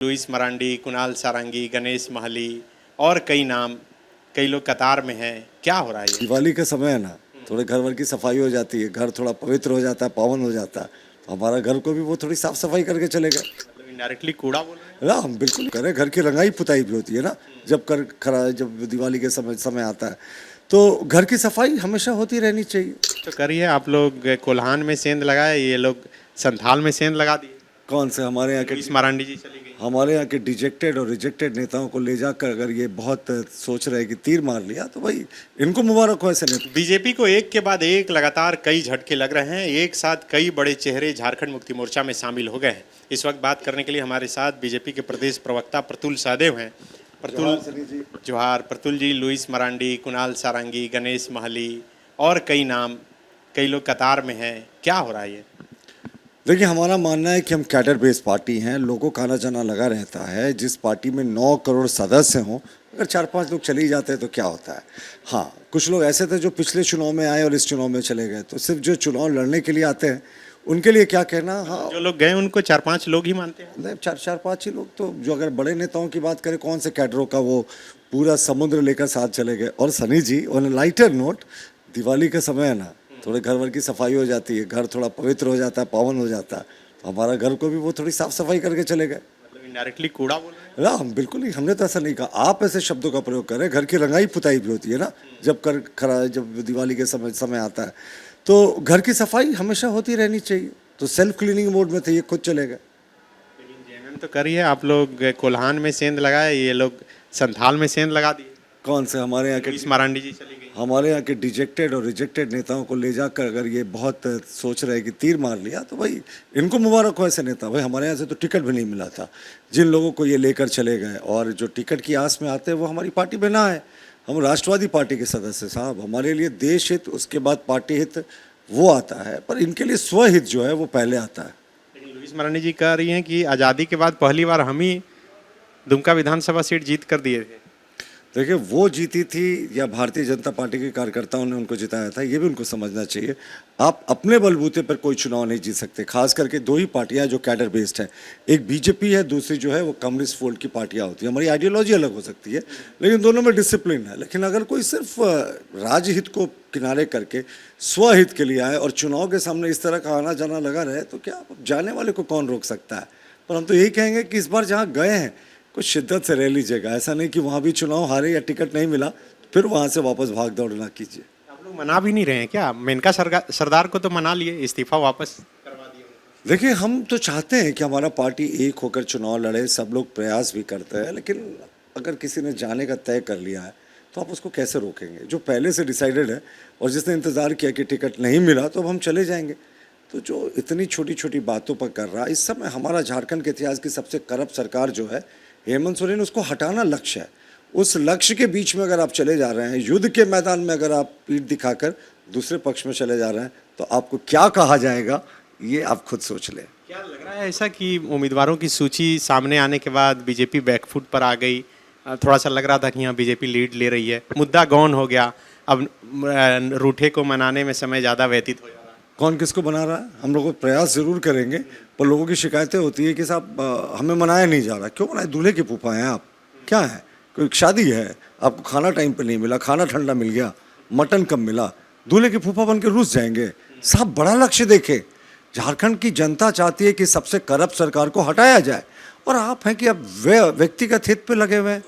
Louis Marandi, Kunal सारंगी, गणेश महली और कई नाम, कई लोग कतार में हैं। क्या हो रहा है ये? दिवाली का समय है ना, थोड़े घर वर की सफाई हो जाती है, घर थोड़ा पवित्र हो जाता है, पावन हो जाता है। तो हमारा घर को भी वो थोड़ी साफ सफाई करके चले गए मतलब इनडायरेक्टली कूड़ा बोल रहे हैं? ना। हम बिल्कुल करें, घर की रंगाई पुताई भी होती है ना, जब दिवाली के समय आता है तो घर की सफाई हमेशा होती रहनी चाहिए। तो करिए, आप लोग कोल्हान में सेंध लगाए, ये लोग संथाल में सेंध लगा दिए। कौन से हमारे यहाँ के लुइस मरांडी जी चली गई। हमारे यहाँ के डिजेक्टेड और रिजेक्टेड नेताओं को ले जाकर अगर ये बहुत सोच रहे कि तीर मार लिया तो भाई इनको मुबारक हो ऐसे नेता। बीजेपी को एक के बाद एक लगातार कई झटके लग रहे हैं। एक साथ कई बड़े चेहरे झारखंड मुक्ति मोर्चा में शामिल हो गए हैं। इस वक्त बात करने के लिए हमारे साथ बीजेपी के प्रदेश प्रवक्ता प्रतुल सहदेव हैं। प्रतुल जोहार। प्रतुल जी, लुइस मरांडी, कुणाल सारंगी, गणेश महली और कई नाम, कई लोग कतार में हैं। क्या हो रहा है ये? देखिए, हमारा मानना है कि हम कैडर बेस्ड पार्टी हैं, लोगों का आना जाना लगा रहता है। जिस पार्टी में 9 करोड़ सदस्य हों, अगर 4-5 लोग चले ही जाते हैं तो क्या होता है। हाँ, कुछ लोग ऐसे थे जो पिछले चुनाव में आए और इस चुनाव में चले गए, तो सिर्फ जो चुनाव लड़ने के लिए आते हैं उनके लिए क्या कहना। हाँ, जो लोग गए उनको 4-5 लोग ही मानते हैं। नहीं, 4-5 ही लोग। तो जो अगर बड़े नेताओं की बात करें, कौन से कैडरों का वो पूरा समुद्र लेकर साथ चले गए। और सनी जी, ऑन लाइटर नोट, दिवाली का समय है ना, थोड़े घर वर की सफाई हो जाती है, घर थोड़ा पवित्र हो जाता है, पावन हो जाता है। तो हमारा घर को भी वो थोड़ी साफ सफाई करके चले गए मतलब इनडायरेक्टली कूड़ा बोल रहे हैं? ना। हम बिल्कुल नहीं, हमने तो ऐसा नहीं कहा। आप ऐसे शब्दों का प्रयोग करें, घर की रंगाई पुताई भी होती है ना, जब दिवाली के समय आता है तो घर की सफाई हमेशा होती रहनी चाहिए। तो सेल्फ क्लीनिंग मोड में थे, ये खुद चले गए। लेकिन जेएमएम तो करिए, आप लोग कोल्हान में सेंध लगाए, ये लोग संथाल में सेंध लगा दिए। कौन से हमारे यहाँ के लुइस मरांडी जी चली गई। हमारे यहाँ के डिजेक्टेड और रिजेक्टेड नेताओं को ले जाकर अगर ये बहुत सोच रहे कि तीर मार लिया तो भाई इनको मुबारक हो ऐसे नेता। भाई हमारे यहाँ से तो टिकट भी नहीं मिला था, जिन लोगों को ये लेकर चले गए। और जो टिकट की आस में आते हैं वो हमारी पार्टी में ना आए। हम राष्ट्रवादी पार्टी के सदस्य साहब, हमारे लिए देश हित, उसके बाद पार्टी हित वो आता है, पर इनके लिए स्वहित जो है वो पहले आता है। लेकिन लुइस मरांडी जी कह रही हैं कि आज़ादी के बाद पहली बार हम ही दुमका विधानसभा सीट जीत कर दिए थे। देखिए, वो जीती थी या भारतीय जनता पार्टी के कार्यकर्ताओं ने उनको जिताया था, ये भी उनको समझना चाहिए। आप अपने बलबूते पर कोई चुनाव नहीं जीत सकते। खास करके 2 ही पार्टियां जो कैडर बेस्ड हैं, एक बीजेपी है, दूसरी जो है वो कम्युनिस्ट फोल्ड की पार्टियां होती हैं। हमारी आइडियोलॉजी अलग हो सकती है लेकिन दोनों में डिसिप्लिन है। लेकिन अगर कोई सिर्फ राजहित को किनारे करके स्वहित के लिए आए और चुनाव के सामने इस तरह का आना जाना लगा रहे तो क्या जाने वाले को कौन रोक सकता है। पर हम तो यही कहेंगे कि इस बार जहाँ गए हैं कुछ शिद्दत से रह लीजिएगा। ऐसा नहीं कि वहाँ भी चुनाव हारे या टिकट नहीं मिला फिर वहाँ से वापस भाग दौड़ ना कीजिए। आप लोग मना भी नहीं रहे हैं क्या? मेनका सरदार को तो मना लिए, इस्तीफा वापस करवा दिए। देखिए, हम तो चाहते हैं कि हमारा पार्टी एक होकर चुनाव लड़े, सब लोग प्रयास भी करते हैं। लेकिन अगर किसी ने जाने का तय कर लिया है तो आप उसको कैसे रोकेंगे? जो पहले से डिसाइडेड है और जिसने इंतज़ार किया कि टिकट नहीं मिला तो अब हम चले जाएंगे। तो जो इतनी छोटी छोटी बातों पर कर रहा है, इस समय हमारा झारखंड के इतिहास की सबसे करप्ट सरकार जो है हेमंत सोरेन, उसको हटाना लक्ष्य है। उस लक्ष्य के बीच में अगर आप चले जा रहे हैं, युद्ध के मैदान में अगर आप पीठ दिखाकर दूसरे पक्ष में चले जा रहे हैं तो आपको क्या कहा जाएगा ये आप खुद सोच लें। क्या लग रहा है ऐसा कि उम्मीदवारों की सूची सामने आने के बाद बीजेपी बैकफुट पर आ गई? थोड़ा सा लग रहा था कि यहाँ बीजेपी लीड ले रही है, मुद्दा गौन हो गया, अब रूठे को मनाने में समय ज़्यादा व्यतीत हो जा रहा है। कौन किसको बना रहा है? हम लोग प्रयास ज़रूर करेंगे, पर लोगों की शिकायतें होती है कि साहब हमें मनाया नहीं जा रहा। क्यों मनाए? दूल्हे के फूफा हैं आप, क्या है? कोई शादी है, आपको खाना टाइम पे नहीं मिला, खाना ठंडा मिल गया, मटन कम मिला, दूल्हे के फूफा बन के रूस जाएंगे? साहब बड़ा लक्ष्य देखे। झारखंड की जनता चाहती है कि सबसे करप्ट सरकार को हटाया जाए और आप हैं कि अब वे व्यक्तिगत हित पे लगे हुए हैं।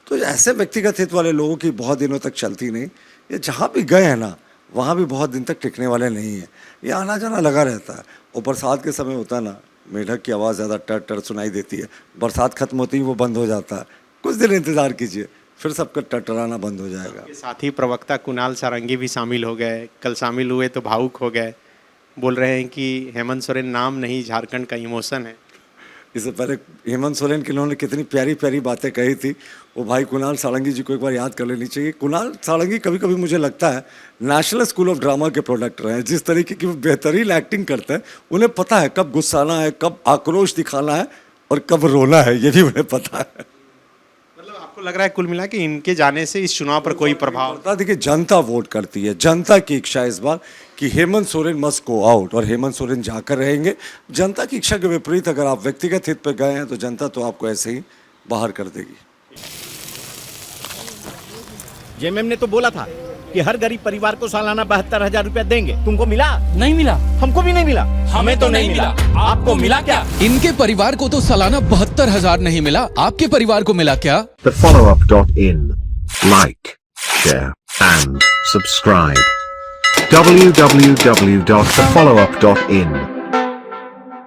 तो ऐसे व्यक्तिगत हित वाले लोगों की बहुत दिनों तक चलती नहीं। ये जहाँ भी गए हैं ना वहाँ भी बहुत दिन तक टिकने वाले नहीं हैं। ये आना जाना लगा रहता है। और बरसात के समय होता है ना, मेढक की आवाज़ ज़्यादा टर टर सुनाई देती है। बरसात खत्म होती ही वो बंद हो जाता है। कुछ दिन इंतज़ार कीजिए, फिर सबका टटराना बंद हो जाएगा। साथ ही प्रवक्ता कुणाल सारंगी भी शामिल हो गए। कल शामिल हुए तो भावुक हो गए, बोल रहे हैं कि हेमंत सोरेन नाम नहीं, झारखंड का इमोशन है। इससे पहले हेमंत सोरेन के उन्होंने कितनी प्यारी प्यारी बातें कही थी, वो भाई कुणाल सारंगी जी को एक बार याद कर लेनी चाहिए। कुणाल सारंगी कभी कभी मुझे लगता है नेशनल स्कूल ऑफ ड्रामा के प्रोडक्ट रहे हैं। जिस तरीके की वो बेहतरीन एक्टिंग करते हैं, उन्हें पता है कब गुस्साना है, कब आक्रोश दिखाना है और कब रोना है, ये भी उन्हें पता है। मतलब आपको आपको लग रहा है कुल मिला के इनके जाने से इस चुनाव पर कोई प्रभाव? पड़ता देखिए, जनता वोट करती है, जनता की इच्छा इस बार कि Hemant Soren must go out, और हेमंत सोरेन जाकर रहेंगे। जनता की इच्छा के विपरीत अगर आप व्यक्तिगत हित पर गए हैं तो जनता तो आपको ऐसे ही बाहर कर देगी। जेएमएम ने तो बोला था कि हर गरीब परिवार को सालाना 72,000 रुपया देंगे। तुमको मिला? नहीं मिला। हमको भी नहीं मिला। हमें तो नहीं मिला। आपको मिला क्या? इनके परिवार को तो सालाना 72,000 नहीं मिला, आपके परिवार को मिला क्या? TheFollowUp.in. Like, share, and subscribe. www.thefollowup.in